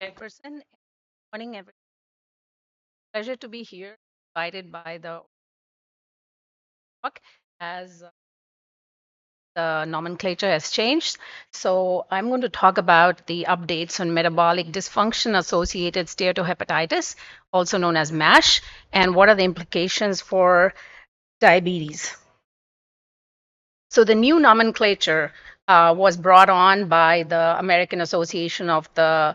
Chairperson. Morning, everyone. Pleasure to be here, invited by the talk as the nomenclature has changed. So I'm going to talk about the updates on metabolic dysfunction associated steatohepatitis, also known as MASH, and what are the implications for diabetes. So the new nomenclature was brought on by the American Association of the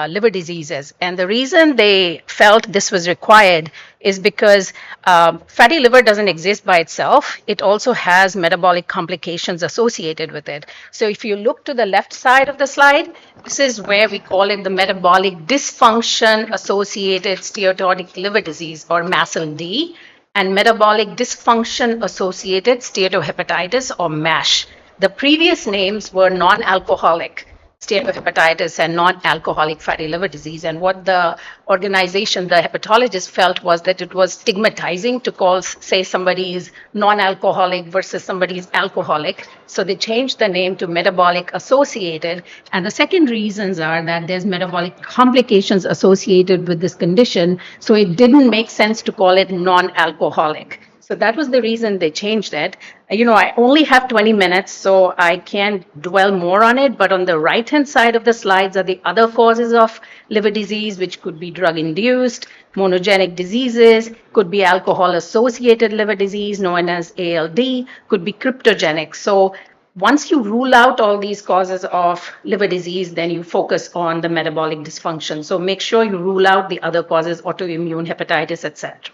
Liver Diseases. And the reason they felt this was required is because fatty liver doesn't exist by itself. It also has metabolic complications associated with it. So if you look to the left side of the slide, this is where we call it the metabolic dysfunction associated steatotic liver disease, or MASLD, and metabolic dysfunction associated steatohepatitis, or MASH. The previous names were non-alcoholic steatohepatitis and non-alcoholic fatty liver disease. And what the organization, the hepatologist, felt was that it was stigmatizing to call, say, somebody is non-alcoholic versus somebody is alcoholic. So they changed the name to metabolic associated. And the second reasons are that there's metabolic complications associated with this condition. So it didn't make sense to call it non-alcoholic. So that was the reason they changed it. I only have 20 minutes, so I can't dwell more on it. But on the right-hand side of the slides are the other causes of liver disease, which could be drug-induced, monogenic diseases, could be alcohol-associated liver disease, known as ALD, could be cryptogenic. So once you rule out all these causes of liver disease, then you focus on the metabolic dysfunction. So make sure you rule out the other causes, autoimmune, hepatitis, etc.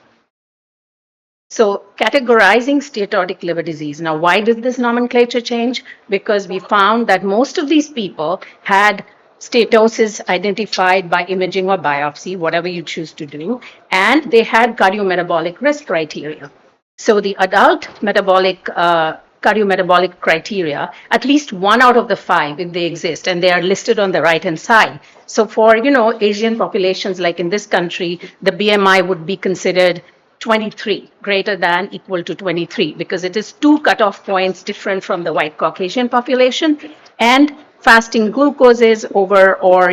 So categorizing steatotic liver disease. Now, why did this nomenclature change? Because we found that most of these people had steatosis identified by imaging or biopsy, whatever you choose to do, and they had cardiometabolic risk criteria. So the adult cardiometabolic criteria, at least 1 out of the 5, if they exist, and they are listed on the right-hand side. So for, Asian populations, like in this country, the BMI would be considered 23, greater than equal to 23, because it is 2 cutoff points different from the white Caucasian population. And fasting glucose is over, or,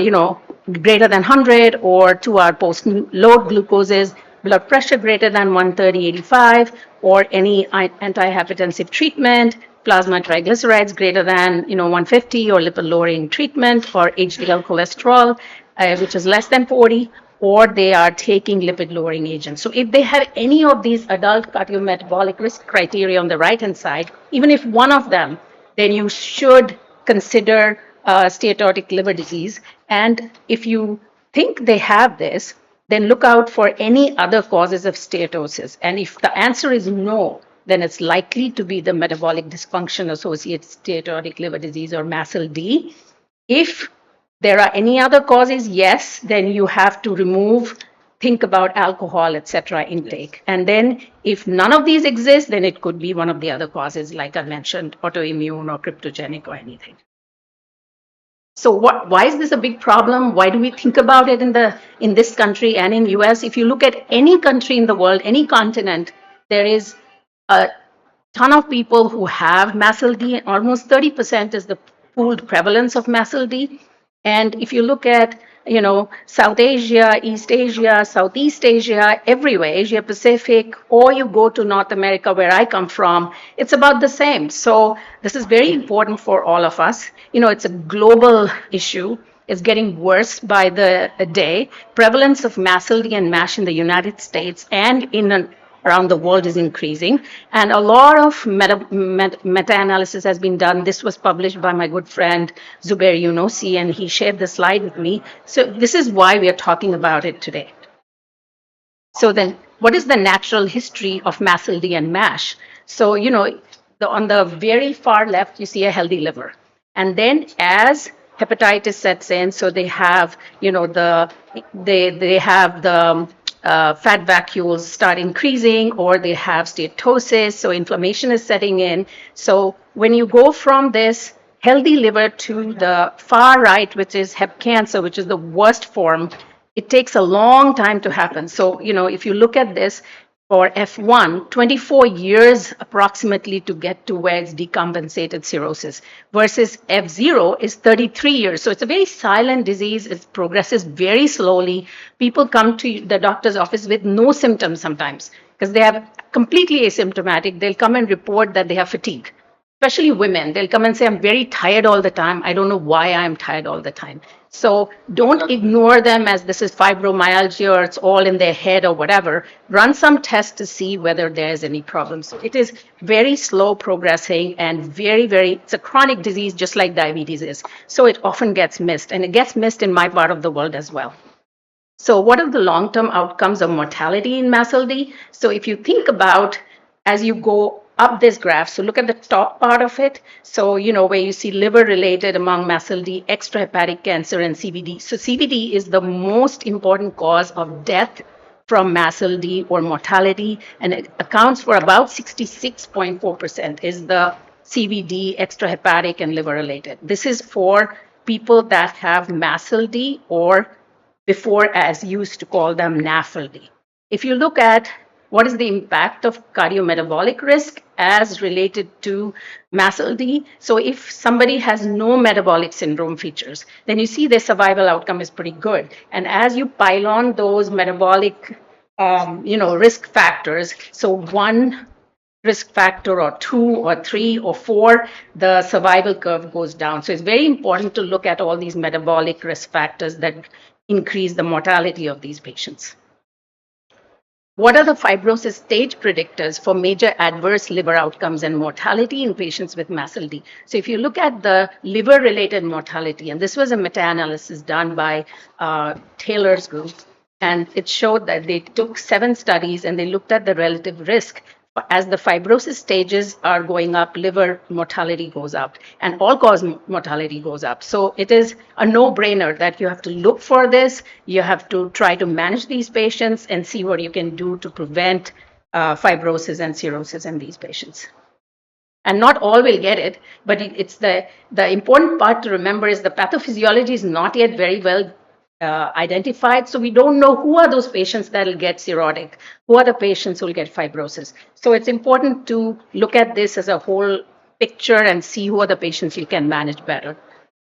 greater than 100, or 2-hour post-load glucose is blood pressure greater than 130/85, or any antihypertensive treatment, plasma triglycerides greater than 150, or lipid-lowering treatment, or HDL cholesterol, which is less than 40, or they are taking lipid-lowering agents. So if they have any of these adult cardiometabolic risk criteria on the right-hand side, even if one of them, then you should consider steatotic liver disease. And if you think they have this, then look out for any other causes of steatosis. And if the answer is no, then it's likely to be the metabolic dysfunction associated steatotic liver disease, or MASLD. If there are any other causes, yes, then you have to think about alcohol, etc. intake. And then if none of these exist, then it could be one of the other causes, like I mentioned, autoimmune or cryptogenic or anything. So why is this a big problem? Why do we think about it in this country and in US? If you look at any country in the world, any continent, there is a ton of people who have MASLD. Almost 30% is the pooled prevalence of MASLD. And if you look at, South Asia, East Asia, Southeast Asia, everywhere, Asia Pacific, or you go to North America, where I come from, it's about the same. So this is very important for all of us. It's a global issue. It's getting worse by the day. Prevalence of MASLD and MASH in the United States and around the world is increasing. And a lot of meta-analysis has been done. This was published by my good friend Zubair Yunosi, and he shared the slide with me. So this is why we are talking about it today. So then, what is the natural history of MASLD and MASH? So, on the very far left, you see a healthy liver. And then as hepatitis sets in, so they have, they have the fat vacuoles start increasing, or they have steatosis, so inflammation is setting in. So when you go from this healthy liver to the far right, which is hep cancer, which is the worst form, it takes a long time to happen. So, if you look at this, for F1, 24 years approximately to get to where it's decompensated cirrhosis, versus F0 is 33 years. So it's a very silent disease. It progresses very slowly. People come to the doctor's office with no symptoms sometimes because they are completely asymptomatic. They'll come and report that they have fatigue, especially women. They'll come and say, I'm very tired all the time. I don't know why I'm tired all the time. So don't ignore them as this is fibromyalgia or it's all in their head or whatever. Run some tests to see whether there's any problems. So it is very slow progressing and it's a chronic disease just like diabetes is. So it often gets missed, and it gets missed in my part of the world as well. So what are the long-term outcomes of mortality in MASLD? So if you think about as you go up this graph, so look at the top part of it. So, where you see liver-related among MASLD, extrahepatic cancer, and CVD. So CVD is the most important cause of death from MASLD or mortality, and it accounts for about 66.4% is the CVD, extrahepatic, and liver-related. This is for people that have MASLD or before, as used to call them, NAFLD. If you look at what is the impact of cardiometabolic risk as related to MASLD, so if somebody has no metabolic syndrome features, then you see their survival outcome is pretty good. And as you pile on those metabolic, risk factors, so one risk factor or two or three or four, the survival curve goes down. So it's very important to look at all these metabolic risk factors that increase the mortality of these patients. What are the fibrosis stage predictors for major adverse liver outcomes and mortality in patients with MASLD? So if you look at the liver-related mortality, and this was a meta-analysis done by Taylor's group, and it showed that they took 7 studies and they looked at the relative risk. As the fibrosis stages are going up, liver mortality goes up, and all-cause mortality goes up. So it is a no-brainer that you have to look for this. You have to try to manage these patients and see what you can do to prevent fibrosis and cirrhosis in these patients. And not all will get it, but it's the important part to remember is the pathophysiology is not yet very well identified. So we don't know who are those patients that will get cirrhotic, who are the patients who will get fibrosis. So it's important to look at this as a whole picture and see who are the patients you can manage better.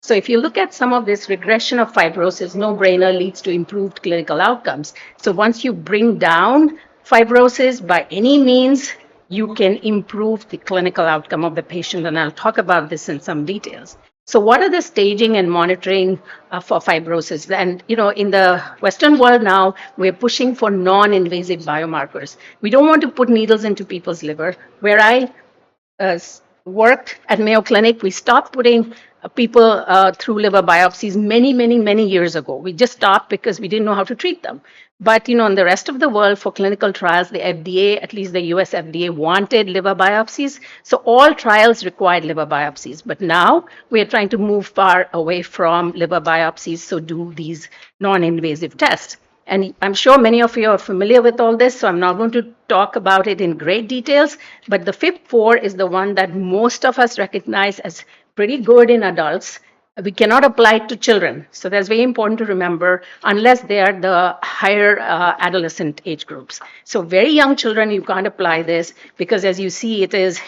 So if you look at some of this regression of fibrosis, no-brainer leads to improved clinical outcomes. So once you bring down fibrosis by any means, you can improve the clinical outcome of the patient. And I'll talk about this in some details. So what are the staging and monitoring for fibrosis? And, in the Western world now, we're pushing for non-invasive biomarkers. We don't want to put needles into people's liver. Where I worked at Mayo Clinic, we stopped putting people through liver biopsies many years ago. We just stopped because we didn't know how to treat them. But, in the rest of the world for clinical trials, the FDA, at least the US FDA, wanted liver biopsies. So all trials required liver biopsies. But now we are trying to move far away from liver biopsies, so do these non-invasive tests. And I'm sure many of you are familiar with all this, so I'm not going to talk about it in great details. But the FIB4 is the one that most of us recognize as pretty good in adults. We cannot apply it to children. So that's very important to remember, unless they are the higher adolescent age groups. So very young children, you can't apply this because, as you see, it is,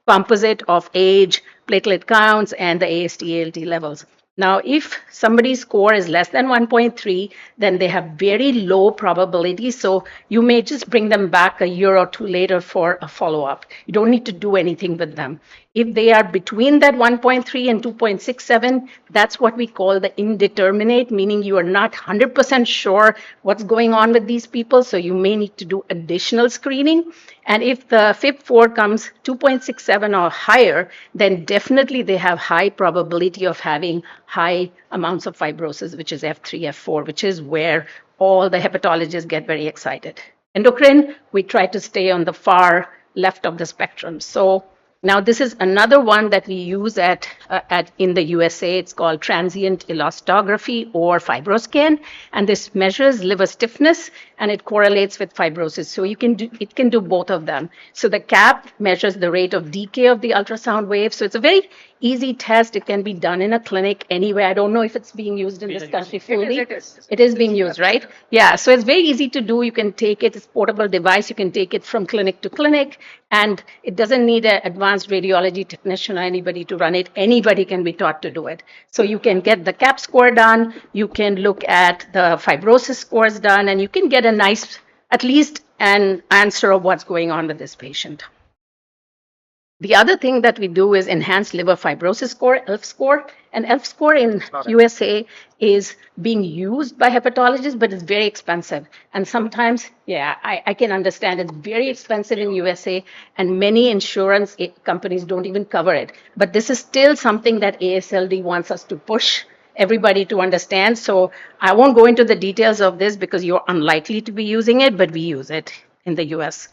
composite of age, platelet counts, and the AST, ALT levels. Now, if somebody's score is less than 1.3, then they have very low probability. So you may just bring them back a year or two later for a follow-up. You don't need to do anything with them. If they are between that 1.3 and 2.67, that's what we call the indeterminate, meaning you are not 100% sure what's going on with these people. So you may need to do additional screening. And if the FIB4 comes 2.67 or higher, then definitely they have high probability of having high amounts of fibrosis, which is F3, F4, which is where all the hepatologists get very excited. Endocrine, we try to stay on the far left of the spectrum. So now this is another one that we use in the USA. It's called transient elastography or FibroScan, and this measures liver stiffness and it correlates with fibrosis. So it can do both of them. So the CAP measures the rate of decay of the ultrasound wave. So it's a very easy test. It can be done in a clinic anywhere. I don't know if it's being used in this country fully. It is being used, right? Yeah. So it's very easy to do. You can take it. It's a portable device. You can take it from clinic to clinic, and it doesn't need an advanced radiology technician or anybody to run it. Anybody can be taught to do it. So you can get the CAP score done. You can look at the fibrosis scores done, and you can get a nice, at least an answer of what's going on with this patient. The other thing that we do is enhanced liver fibrosis score, ELF score. And ELF score in USA is being used by hepatologists, but it's very expensive. And sometimes, yeah, I can understand it's very expensive in USA, and many insurance companies don't even cover it. But this is still something that AASLD wants us to push everybody to understand. So I won't go into the details of this because you're unlikely to be using it, but we use it in the US.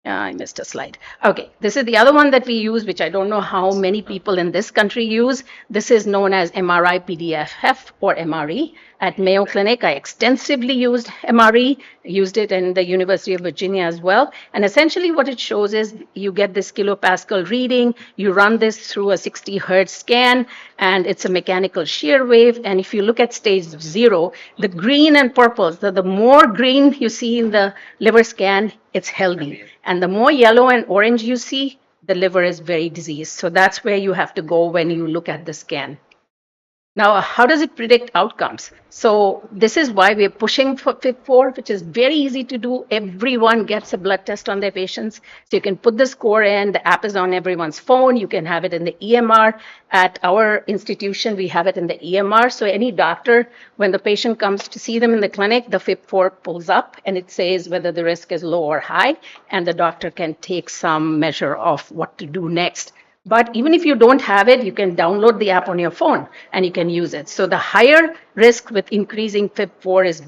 I missed a slide. Okay, this is the other one that we use, which I don't know how many people in this country use. This is known as MRI PDFF or MRE. At Mayo Clinic, I extensively used MRE, used it in the University of Virginia as well. And essentially what it shows is you get this kilopascal reading, you run this through a 60 hertz scan, and it's a mechanical shear wave. And if you look at stage 0, the green and purple, so the more green you see in the liver scan, it's healthy. And the more yellow and orange you see, the liver is very diseased. So that's where you have to go when you look at the scan. Now, how does it predict outcomes? So this is why we're pushing for FIP4, which is very easy to do. Everyone gets a blood test on their patients. So you can put the score in. The app is on everyone's phone. You can have it in the EMR. At our institution, we have it in the EMR. So any doctor, when the patient comes to see them in the clinic, the FIP4 pulls up and it says whether the risk is low or high. And the doctor can take some measure of what to do next. But even if you don't have it, you can download the app on your phone and you can use it. So the higher risk with increasing FIP4 is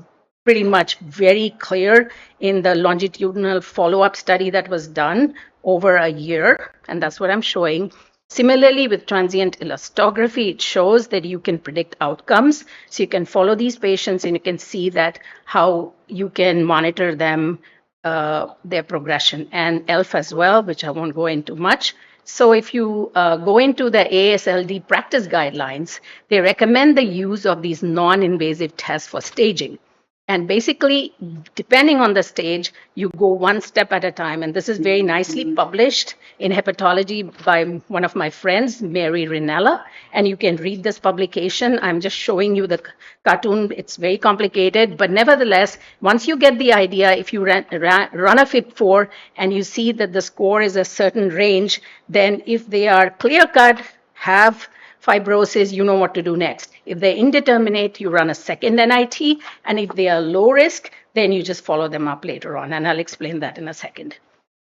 pretty much very clear in the longitudinal follow-up study that was done over a year. And that's what I'm showing. Similarly, with transient elastography, it shows that you can predict outcomes. So you can follow these patients and you can see that how you can monitor them, their progression, and ELF as well, which I won't go into much. So if you go into the AASLD practice guidelines, they recommend the use of these non-invasive tests for staging. And basically, depending on the stage, you go one step at a time. And this is very nicely published in hepatology by one of my friends, Mary Rinella. And you can read this publication. I'm just showing you the cartoon. It's very complicated. But nevertheless, once you get the idea, if you run a FIP4 and you see that the score is a certain range, then if they are clear-cut, have fibrosis, you know what to do next. If they're indeterminate, you run a second NIT, and if they are low risk, then you just follow them up later on, and I'll explain that in a second.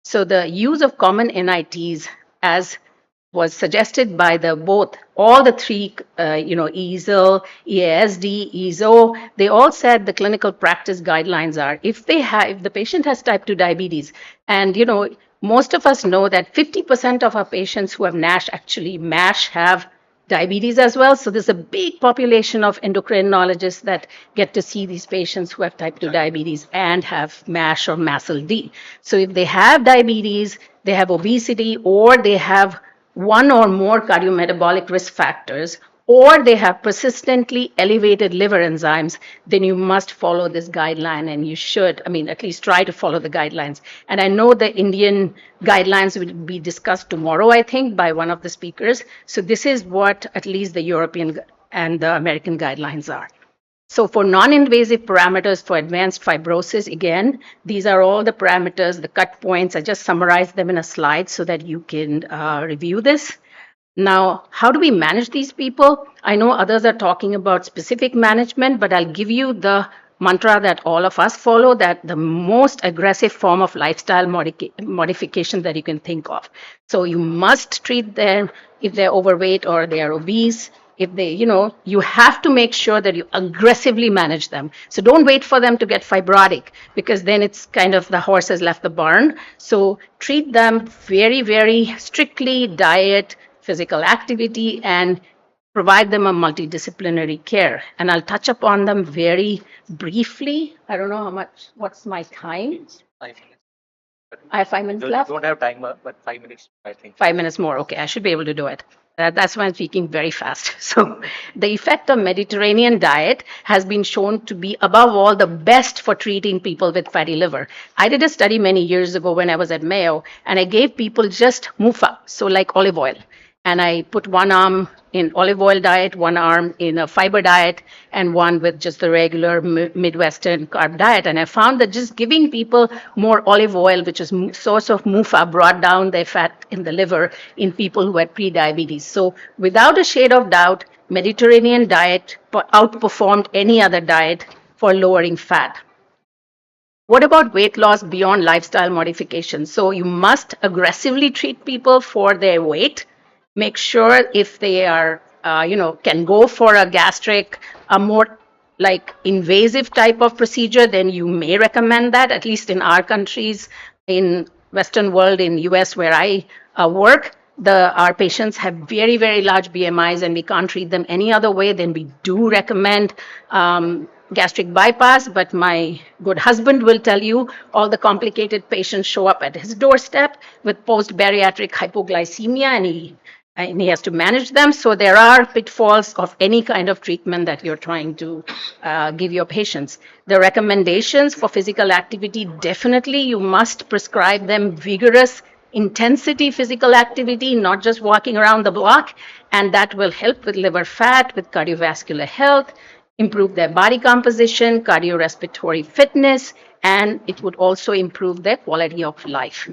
So the use of common NITs, as was suggested by all the three, EASL, EASD, EASO, they all said the clinical practice guidelines are if the patient has type 2 diabetes, and most of us know that 50% of our patients who have MASH have diabetes as well. So there's a big population of endocrinologists that get to see these patients who have type 2 diabetes and have MASH or MASLD. So if they have diabetes, they have obesity, or they have one or more cardiometabolic risk factors, or they have persistently elevated liver enzymes, then you must follow this guideline, and you should, at least try to follow the guidelines. And I know the Indian guidelines will be discussed tomorrow, I think, by one of the speakers. So this is what at least the European and the American guidelines are. So for non-invasive parameters for advanced fibrosis, again, these are all the parameters, the cut points. I just summarized them in a slide so that you can review this. Now, how do we manage these people? I know others are talking about specific management, but I'll give you the mantra that all of us follow, that the most aggressive form of lifestyle modification that you can think of. So you must treat them if they're overweight or they are obese. If they, you have to make sure that you aggressively manage them. So don't wait for them to get fibrotic, because then it's kind of the horse has left the barn. So treat them very, very strictly, diet, physical activity, and provide them a multidisciplinary care. And I'll touch upon them very briefly. I don't know what's my time? 5 minutes. I have 5 minutes left? Don't have time, but 5 minutes, I think. 5 minutes more. Okay, I should be able to do it. That's why I'm speaking very fast. So, the effect of Mediterranean diet has been shown to be, above all, the best for treating people with fatty liver. I did a study many years ago when I was at Mayo, and I gave people just MUFA, so like olive oil. And I put one arm in olive oil diet, one arm in a fiber diet, and one with just the regular Midwestern carb diet. And I found that just giving people more olive oil, which is source of MUFA, brought down their fat in the liver in people who had pre-diabetes. So without a shade of doubt, Mediterranean diet outperformed any other diet for lowering fat. What about weight loss beyond lifestyle modifications? So you must aggressively treat people for their weight. Make sure if they are, can go for a gastric, a more like invasive type of procedure, then you may recommend that, at least in our countries, in Western world, in US where I work, our patients have very, very large BMIs and we can't treat them any other way. Then we do recommend gastric bypass, but my good husband will tell you all the complicated patients show up at his doorstep with post-bariatric hypoglycemia, and he has to manage them. So there are pitfalls of any kind of treatment that you're trying to give your patients. The recommendations for physical activity, definitely you must prescribe them vigorous intensity physical activity, not just walking around the block, and that will help with liver fat, with cardiovascular health, improve their body composition, cardiorespiratory fitness, and it would also improve their quality of life.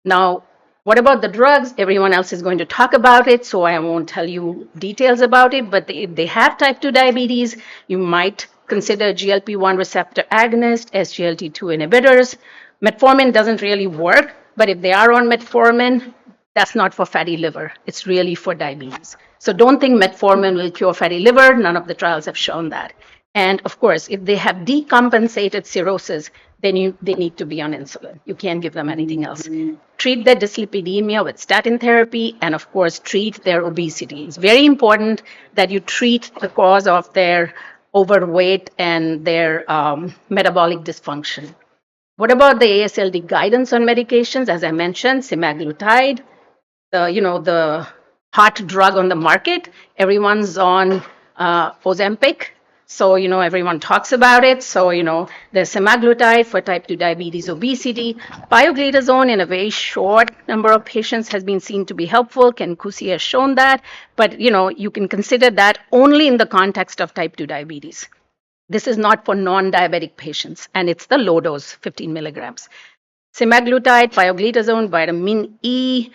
Now, what about the drugs? Everyone else is going to talk about it, so I won't tell you details about it, but if they have type 2 diabetes, you might consider GLP-1 receptor agonist, SGLT2 inhibitors. Metformin doesn't really work, but if they are on metformin, that's not for fatty liver. It's really for diabetes. So don't think metformin will cure fatty liver. None of the trials have shown that. And of course, if they have decompensated cirrhosis, then they need to be on insulin. You can't give them anything else. Treat their dyslipidemia with statin therapy, and of course, treat their obesity. It's very important that you treat the cause of their overweight and their metabolic dysfunction. What about the ASLD guidance on medications? As I mentioned, semaglutide, the hot drug on the market. Everyone's on Ozempic. So, everyone talks about it. So, there's semaglutide for type 2 diabetes, obesity. Pioglitazone in a very short number of patients has been seen to be helpful. Kenkusi has shown that. But, you can consider that only in the context of type 2 diabetes. This is not for non-diabetic patients, and it's the low dose, 15 milligrams. Semaglutide, pioglitazone, vitamin E,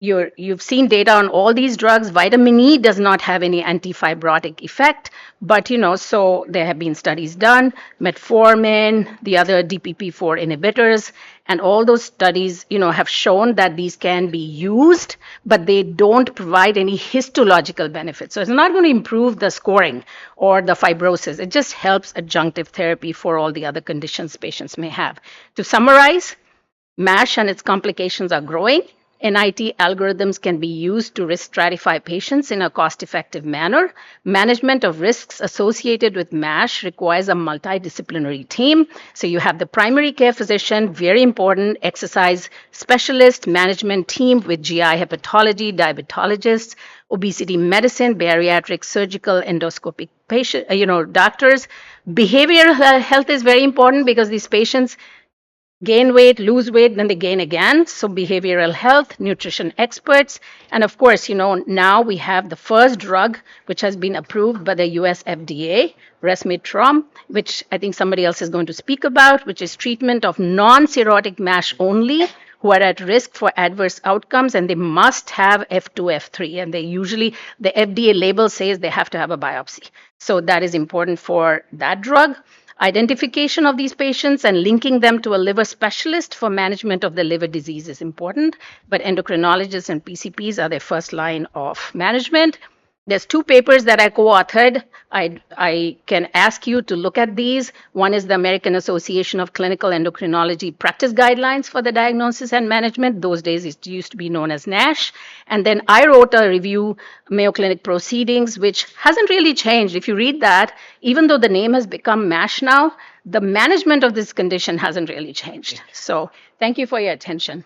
you've seen data on all these drugs. Vitamin E does not have any antifibrotic effect, but so there have been studies done. Metformin, the other DPP4 inhibitors, and all those studies have shown that these can be used, but they don't provide any histological benefits. So it's not going to improve the scoring or the fibrosis. It just helps adjunctive therapy for all the other conditions patients may have. To summarize, MASH and its complications are growing. NIT algorithms can be used to risk stratify patients in a cost-effective manner. Management of risks associated with MASH requires a multidisciplinary team. So you have the primary care physician, very important, exercise specialist, management team with GI hepatology, diabetologists, obesity medicine, bariatric, surgical, endoscopic patient, doctors. Behavioral health is very important because these patients gain weight, lose weight, then they gain again. So behavioral health, nutrition experts. And of course, now we have the first drug which has been approved by the US FDA, resmetirom, which I think somebody else is going to speak about, which is treatment of non-cirrhotic MASH only who are at risk for adverse outcomes, and they must have F2, F3. And the FDA label says they have to have a biopsy. So that is important for that drug. Identification of these patients and linking them to a liver specialist for management of the liver disease is important, but endocrinologists and PCPs are their first line of management. There's 2 papers that I co-authored. I can ask you to look at these. One is the American Association of Clinical Endocrinology Practice Guidelines for the Diagnosis and Management. Those days it used to be known as NASH. And then I wrote a review, Mayo Clinic Proceedings, which hasn't really changed. If you read that, even though the name has become MASH now, the management of this condition hasn't really changed. So thank you for your attention.